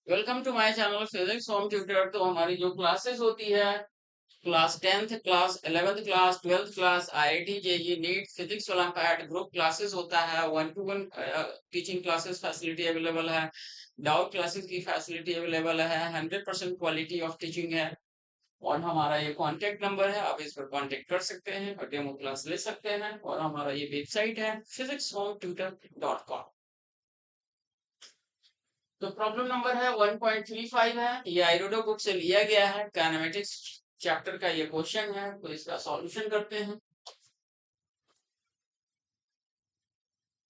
Welcome to my channel physics home tutor. तो हमारी जो क्लासेस होती है class 10th class 11th class 12th class IIT JEE NEET physics olympiad group classes होता है। 1-to-1 teaching classes facility available है। Doubt classes की facility available है। 100% क्वालिटी ऑफ टीचिंग है। और हमारा ये कांटेक्ट नंबर है, आप इस पर कांटेक्ट कर सकते हैं और डेमो क्लास ले सकते हैं। और हमारा ये वेबसाइट है physicshometutor.com। तो प्रॉब्लम नंबर है 1.35 है। ये आइरोडो बुक से लिया गया है। काइनेमेटिक्स चैप्टर का ये क्वेश्चन है, तो इसका सॉल्यूशन करते हैं।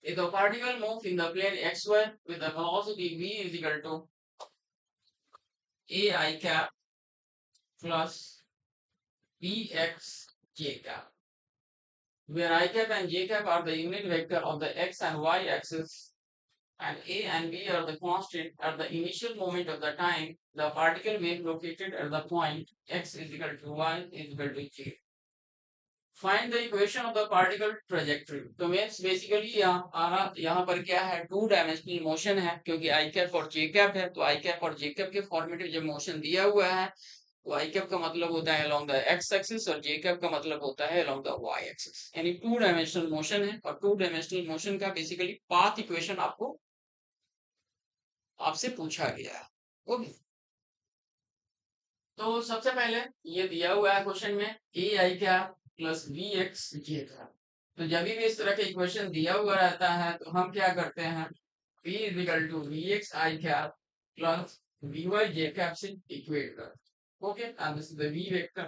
If the particle moves in the plane xy with the velocity v is equal to ai cap plus bx j cap, where I cap and j cap are the unit vector of the x and y axis, and a and b are the constant at the initial moment of the time, the particle wave located at the point x is equal to y is equal to j. Find the equation of the particle trajectory. तो means basically यहाँ पर क्या है, two dimensional motion है, क्योंकि आई cap और जे cap है। तो आई कैप और जे कैप के फॉर्मेट में जब मोशन दिया हुआ है तो आई कैप का मतलब होता है अलोंग द एक्स एक्सिस और जे कैप का मतलब होता है अलोंग द वाई एक्सिस। यानी टू डायमेंशनल मोशन है और टू डायमेंशनल मोशन का बेसिकली पाथ इक्वेशन आपको आपसे पूछा गया है। ओके, तो सबसे पहले ये दिया हुआ है क्वेश्चन में ए आई क्या प्लस बी एक्स जे का। तो जब भी इस तरह के इक्वेशन दिया हुआ रहता है तो हम क्या करते हैं, v equal to V X I cap plus V Y J cap से इक्वेट कर। Okay, and this is the v vector.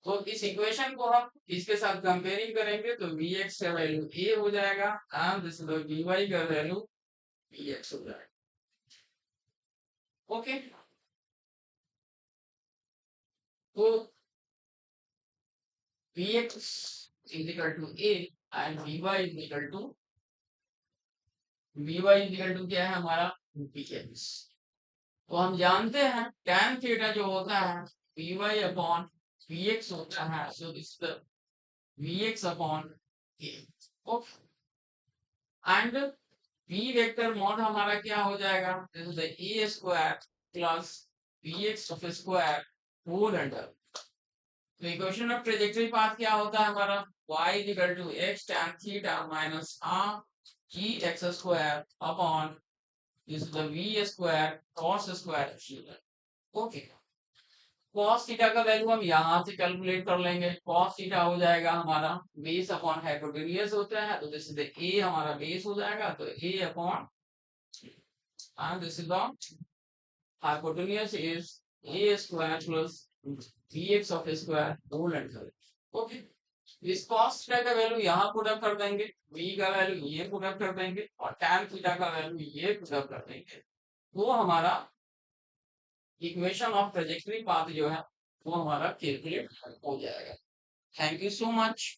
तो इस इक्वेशन को हम इसके साथ कंपेयरिंग करेंगे तो वी एक्स का वैल्यू a हो जाएगा and this is the V Y का वैल्यू वी एक्स हो जाएगा। ओके, तो Vx is equal to A and Vy is equal to क्या है हमारा Vx। तो हम जानते हैं tan थीटा जो होता है Vy अपॉन Vx होता है, so this Vx upon A। Okay, and V vector mod हमारा क्या हो जाएगा, this is the A square plus Vx of square whole under. तो इक्वेशन ऑफ ट्रेजेक्टरी पाथ क्या होता है हमारा, y equal to x tan theta minus r g x square upon this is the v square cos square theta. Okay, cos theta का value हम यहां से calculate कर लेंगे। cos थीटा हो जाएगा हमारा बेस अपॉन हाइपोटेन्यूज होता है, तो दिस इज द a हमारा बेस हो जाएगा, तो a upon and this is the hypotenuse is a square plus bx of a square whole under. Okay, इस cos थीटा का वैल्यू यहाँ पुट अप कर देंगे, v का वैल्यू ये पुट अप कर देंगे और tan थीटा का वैल्यू ये पुट अप कर देंगे। वो हमारा इक्वेशन ऑफ ट्रेजेक्टरी पाथ जो है वो हमारा कैलकुलेट हो जाएगा। Thank you so much.